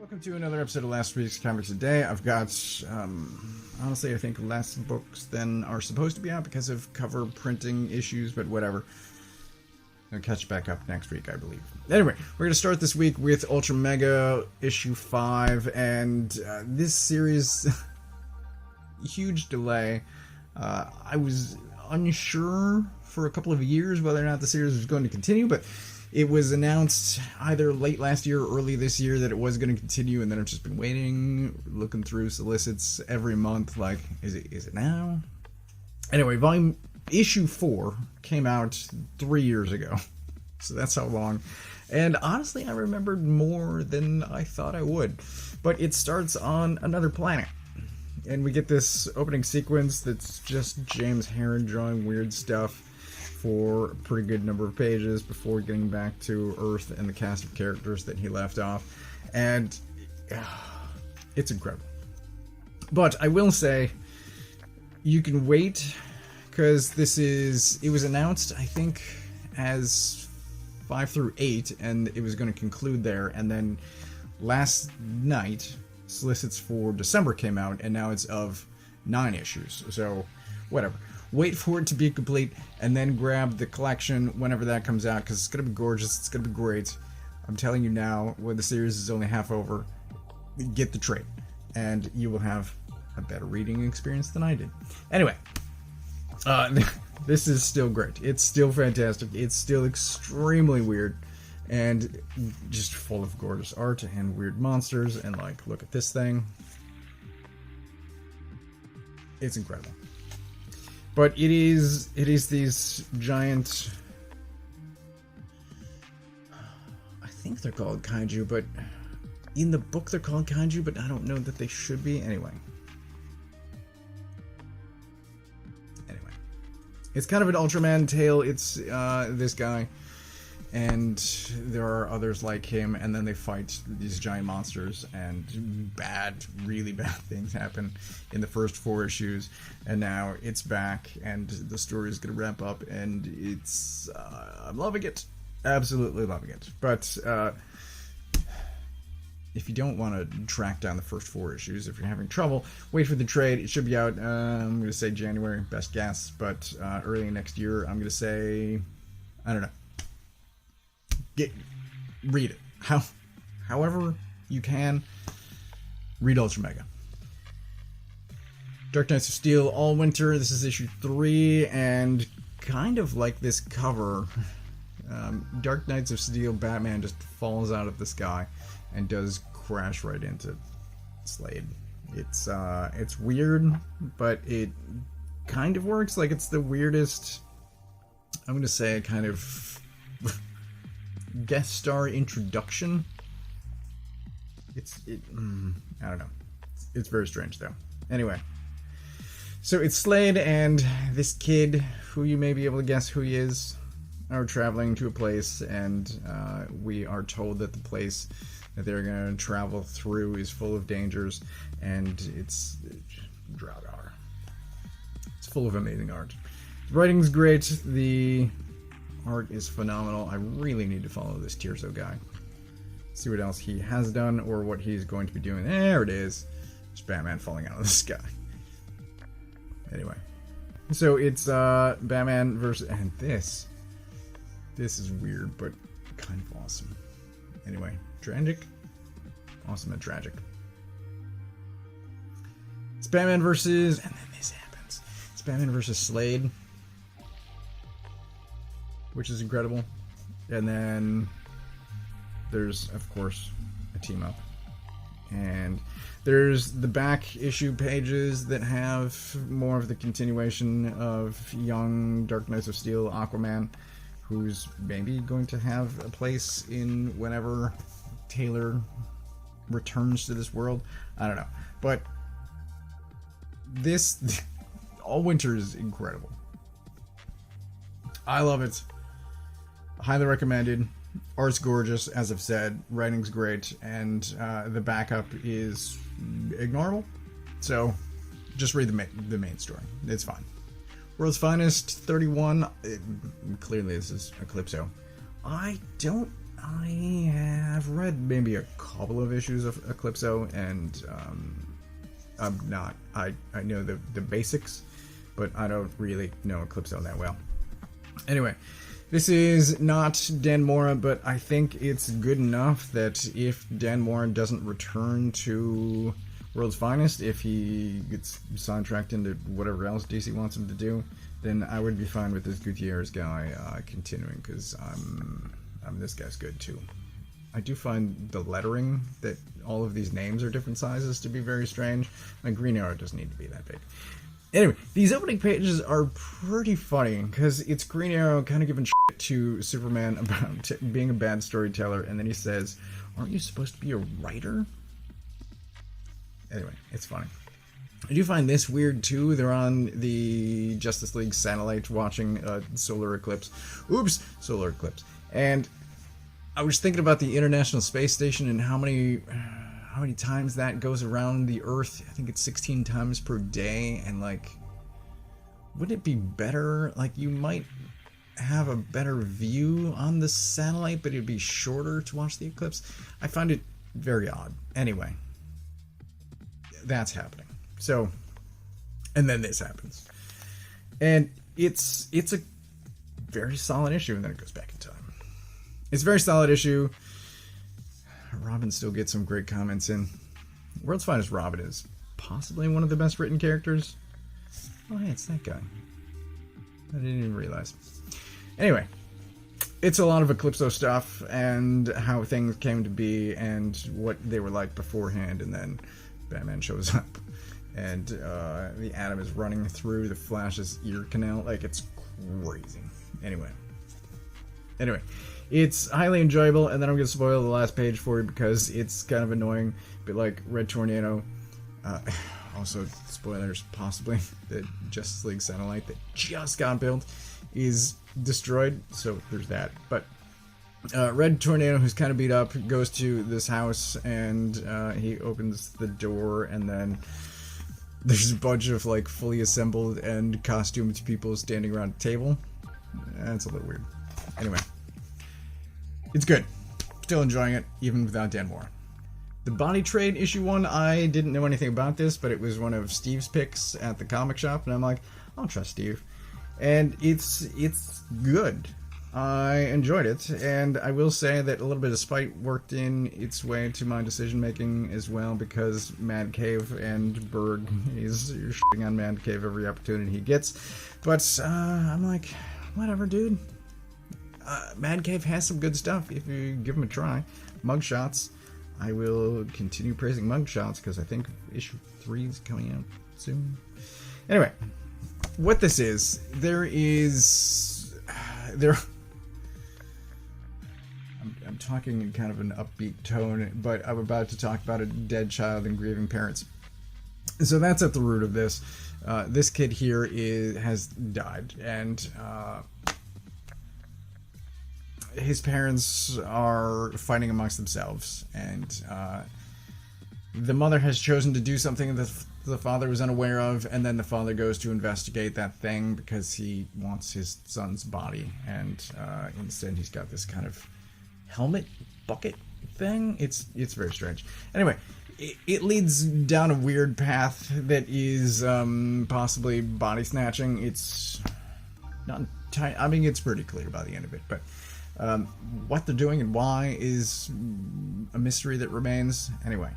Welcome to another episode of last week's Comics Today. I've got, honestly, I think less books than are supposed to be out because of cover printing issues, but whatever. I'll catch back up next week, I believe. Anyway, we're going to start this week with Ultramega issue 5, and this series, huge delay. I was unsure for a couple of years whether or not the series was going to continue, but it was announced either late last year or early this year that it was going to continue, and then I've just been waiting, looking through solicits every month, like, is it now? Anyway, issue 4 came out 3 years ago, so that's how long. And honestly, I remembered more than I thought I would. But it starts on another planet, and we get this opening sequence that's just James Herron drawing weird stuff for a pretty good number of pages before getting back to Earth and the cast of characters that he left off. And it's incredible. But I will say, you can wait, because it was announced, I think, as 5 through 8, and it was going to conclude there. And then last night, solicits for December came out, and now it's of 9 issues. So, whatever. Wait for it to be complete, and then grab the collection whenever that comes out, because it's going to be gorgeous, it's going to be great. I'm telling you now, when the series is only half over, get the trade, and you will have a better reading experience than I did. Anyway, this is still great. It's still fantastic. It's still extremely weird, and just full of gorgeous art and weird monsters, and like, look at this thing. It's incredible. But it is these giant, I think they're called kaiju, but in the book they're called kaiju, but I don't know that they should be. Anyway, it's kind of an Ultraman tale. It's this guy, and there are others like him, and then they fight these giant monsters, and really bad things happen in the first 4 issues, and now it's back, and the story is going to wrap up, and it's, I'm loving it, absolutely loving it. But if you don't want to track down the first 4 issues, if you're having trouble, wait for the trade. It should be out, I'm going to say January, best guess, but early next year, I'm going to say, I don't know. Read it. However you can, read Ultramega. Dark Knights of Steel, Allwinter. This is issue 3, and kind of like this cover, Dark Knights of Steel, Batman just falls out of the sky and does crash right into Slade. It's weird, but it kind of works. Like, it's the weirdest, I'm going to say, a kind of guest star introduction. I don't know. It's very strange, though. Anyway, so it's Slade and this kid, who you may be able to guess who he is, are traveling to a place, and we are told that the place that they're going to travel through is full of dangers, and it's Draugr. It's full of amazing art. The writing's great. The art is phenomenal. I really need to follow this Tirso guy. See what else he has done, or what he's going to be doing. There it is. It's Batman falling out of the sky. Anyway. So it's Batman versus... And this is weird, but kind of awesome. Anyway. Tragic? Awesome and tragic. It's Batman versus... And then this happens. It's Batman versus Slade, which is incredible. And then there's, of course, a team up. And there's the back issue pages that have more of the continuation of young Dark Knights of Steel Aquaman, who's maybe going to have a place in whenever Taylor returns to this world. I don't know. But this Allwinter is incredible. I love it. Highly recommended. Art's gorgeous, as I've said. Writing's great, and the backup is ignorable. So just read the main story. It's fine. World's Finest 31. Clearly, this is Eclipso. I I've read maybe a couple of issues of Eclipso, and I know the basics, but I don't really know Eclipso that well. Anyway, this is not Dan Mora, but I think it's good enough that if Dan Mora doesn't return to World's Finest, if he gets sidetracked into whatever else DC wants him to do, then I would be fine with this Gutierrez guy continuing, because this guy's good too. I do find the lettering, that all of these names are different sizes, to be very strange. My Green Arrow doesn't need to be that big. Anyway, these opening pages are pretty funny, because it's Green Arrow kind of giving shit to Superman about being a bad storyteller, and then he says, "Aren't you supposed to be a writer?" Anyway, it's funny. I do find this weird too. They're on the Justice League satellite watching solar eclipse. Oops, solar eclipse. And I was thinking about the International Space Station and how many times that goes around the Earth. I think it's 16 times per day. And like, wouldn't it be better? Like, you might have a better view on the satellite, but it'd be shorter to watch the eclipse. I find it very odd. Anyway, that's happening. So, and then this happens. And it's a very solid issue, and then it goes back in time. It's a very solid issue. Robin still gets some great comments in. World's Finest Robin is possibly one of the best written characters. Oh, hey, it's that guy. I didn't even realize. Anyway, it's a lot of Eclipso stuff, and how things came to be, and what they were like beforehand, and then Batman shows up. And the Atom is running through the Flash's ear canal. Like, it's crazy. Anyway, it's highly enjoyable, and then I'm going to spoil the last page for you because it's kind of annoying. But like Red Tornado, also spoilers possibly, the Justice League satellite that just got built is destroyed, so there's that. But Red Tornado, who's kind of beat up, goes to this house, and he opens the door, and then there's a bunch of like fully assembled and costumed people standing around a table. That's a little weird. Anyway, it's good. Still enjoying it, even without Dan Mora. The Body Trade issue 1, I didn't know anything about this, but it was one of Steve's picks at the comic shop, and I'm like, I'll trust Steve. And it's good. I enjoyed it, and I will say that a little bit of spite worked in its way to my decision-making as well, because Mad Cave and Berg is shitting on Mad Cave every opportunity he gets. But I'm like, whatever, dude. Mad Cave has some good stuff if you give him a try. Mugshots. I will continue praising Mugshots, because I think issue 3 is coming out soon. Anyway, what this is, I'm talking in kind of an upbeat tone, but I'm about to talk about a dead child and grieving parents. So that's at the root of this. This kid here has died, and his parents are fighting amongst themselves, and the mother has chosen to do something that the father was unaware of, and then the father goes to investigate that thing because he wants his son's body, and instead he's got this kind of helmet bucket thing. It's very strange. Anyway, it leads down a weird path that is possibly body snatching. It's not entirely, I mean, it's pretty clear by the end of it, but what they're doing and why is a mystery that remains. Anyway,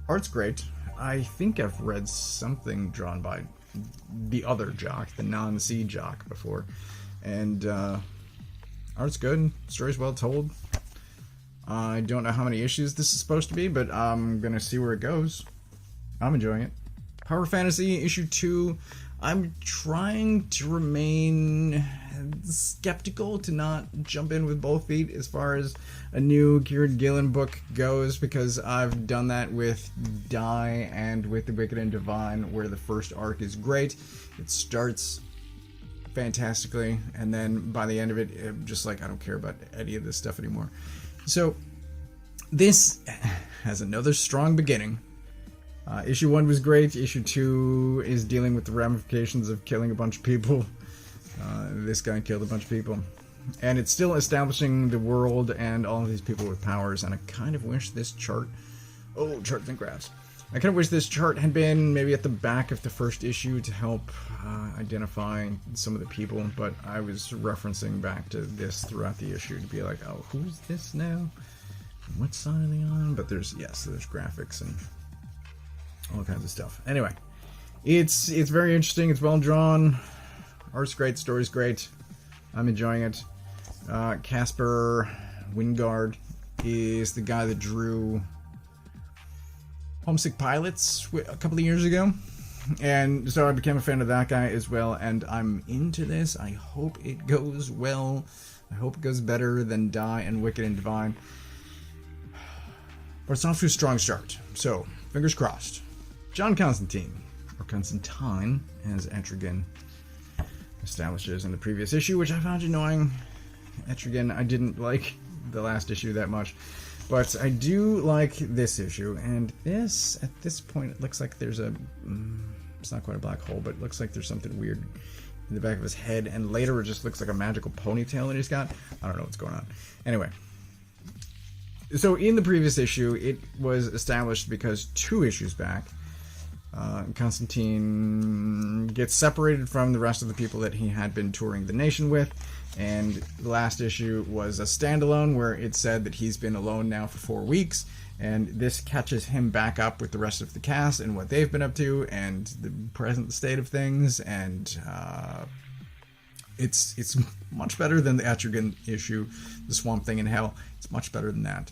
art's great. I think I've read something drawn by the other Jock, the non-C Jock, before, and art's good, story's well told. I don't know how many issues this is supposed to be, but I'm gonna see where it goes. I'm enjoying it. Power Fantasy issue 2. I'm trying to remain skeptical, to not jump in with both feet as far as a new Kieran Gillen book goes, because I've done that with Die and with The Wicked and Divine, where the first arc is great. It starts fantastically, and then by the end of it, I'm just like, I don't care about any of this stuff anymore. So this has another strong beginning. Issue 1 was great. Issue 2 is dealing with the ramifications of killing a bunch of people. This guy killed a bunch of people. And it's still establishing the world and all of these people with powers, and I kind of wish this chart... Oh, charts and graphs. I kind of wish this chart had been maybe at the back of the first issue to help identify some of the people, but I was referencing back to this throughout the issue to be like, oh, who's this now? What side are they on? But there's graphics and all kinds of stuff. Anyway, it's very interesting. It's well drawn. Art's great. Story's great. I'm enjoying it. Casper Wingard is the guy that drew Homesick Pilots a couple of years ago. And so I became a fan of that guy as well, and I'm into this. I hope it goes well. I hope it goes better than Die and Wicked and Divine. But it's off to a strong start. So, fingers crossed. John Constantine, or Constantine, as Etrigan establishes in the previous issue, which I found annoying. Etrigan, I didn't like the last issue that much. But I do like this issue, and this, at this point, it looks like there's a... it's not quite a black hole, but it looks like there's something weird in the back of his head, and later it just looks like a magical ponytail that he's got. I don't know what's going on. Anyway. So in the previous issue, it was established because 2 issues back, Constantine gets separated from the rest of the people that he had been touring the nation with, and the last issue was a standalone where it said that he's been alone now for 4 weeks, and this catches him back up with the rest of the cast and what they've been up to and the present state of things, and it's much better than the Etrigan issue, the Swamp Thing in Hell. It's much better than that.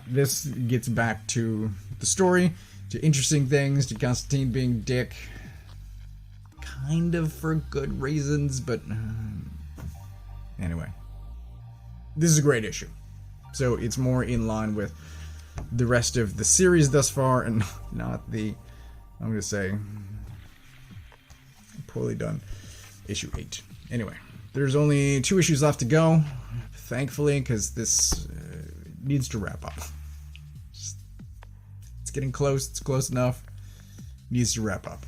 This gets back to the story, to interesting things, to Constantine being dick, kind of for good reasons, but anyway. This is a great issue. So it's more in line with the rest of the series thus far, and not the, I'm going to say, poorly done issue 8. Anyway, there's only 2 issues left to go, thankfully, because this needs to wrap up. It's getting close. It's close enough. Needs to wrap up.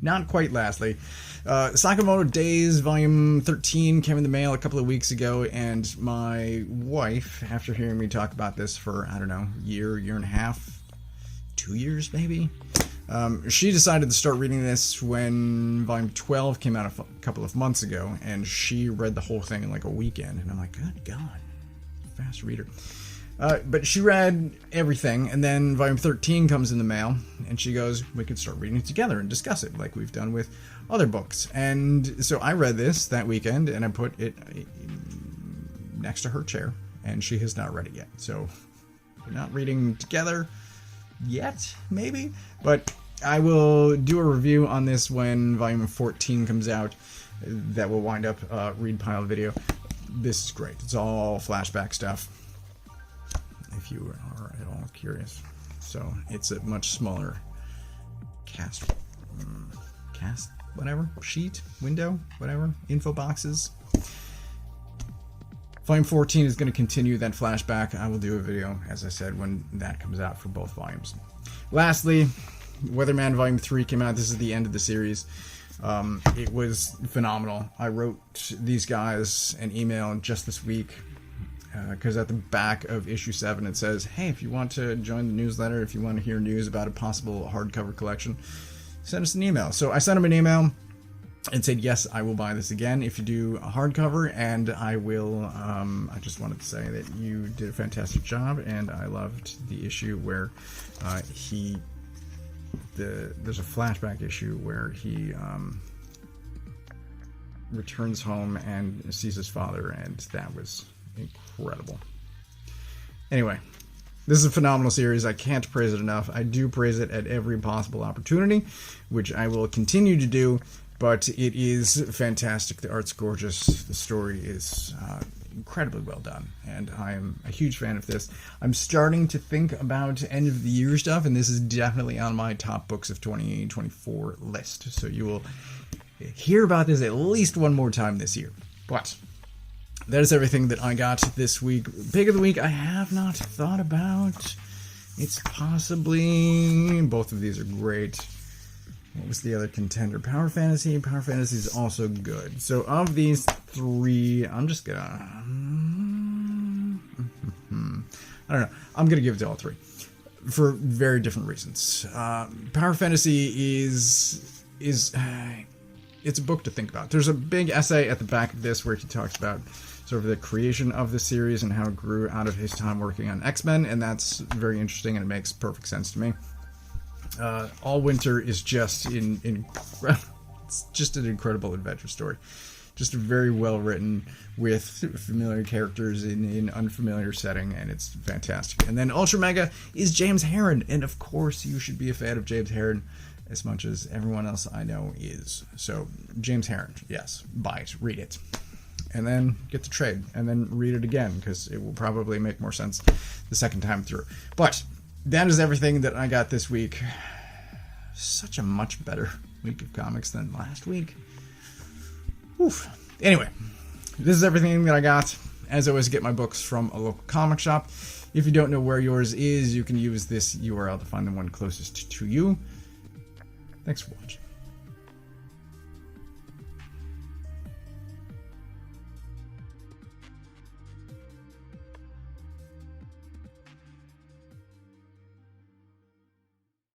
Not quite lastly, Sakamoto Days Volume 13 came in the mail a couple of weeks ago, and my wife, after hearing me talk about this for, I don't know, year and a half, 2 years maybe, she decided to start reading this when Volume 12 came out a couple of months ago, and she read the whole thing in like a weekend, and I'm like, good God, fast reader. But she read everything, and then Volume 13 comes in the mail, and she goes, we could start reading it together and discuss it, like we've done with other books. And so I read this that weekend, and I put it next to her chair, and she has not read it yet. So we're not reading together yet, maybe? But I will do a review on this when Volume 14 comes out. That will wind up Read Pile video. This is great. It's all flashback stuff, if you are at all curious. So it's a much smaller cast, whatever, sheet, window, whatever, info boxes. Volume 14 is going to continue that flashback. I will do a video, as I said, when that comes out for both volumes. Lastly, Weatherman Volume 3 came out. This is the end of the series. It was phenomenal. I wrote these guys an email just this week, because at the back of issue 7 it says, hey, if you want to join the newsletter, if you want to hear news about a possible hardcover collection, send us an email. So I sent him an email and said, yes, I will buy this again if you do a hardcover, and I will, I just wanted to say that you did a fantastic job, and I loved the issue where there's a flashback issue where he returns home and sees his father, and that was incredible. Anyway, this is a phenomenal series. I can't praise it enough. I do praise it at every possible opportunity, which I will continue to do, but it is fantastic. The art's gorgeous. The story is incredibly well done, and I am a huge fan of this. I'm starting to think about end of the year stuff, and this is definitely on my top books of 2024 list. So you will hear about this at least one more time this year. But that is everything that I got this week. Pick of the week I have not thought about. It's possibly... both of these are great. What was the other contender? Power Fantasy. Power Fantasy is also good. So of these three, I'm just gonna... I don't know. I'm gonna give it to all three. For very different reasons. Power Fantasy is it's a book to think about. There's a big essay at the back of this where he talks about sort of the creation of the series and how it grew out of his time working on X-Men, and that's very interesting and it makes perfect sense to me. Allwinter is just it's just an incredible adventure story. Just very well written with familiar characters in an unfamiliar setting, and it's fantastic. And then Ultramega is James Herron, and of course you should be a fan of James Herron as much as everyone else I know is. So James Herron, yes, buy it, read it, and then get the trade, and then read it again because it will probably make more sense the second time through. But that is everything that I got this week. Such a much better week of comics than last week. Oof. Anyway, this is everything that I got. As always, get my books from a local comic shop. If you don't know where yours is, you can use this URL to find the one closest to you. Thanks for watching.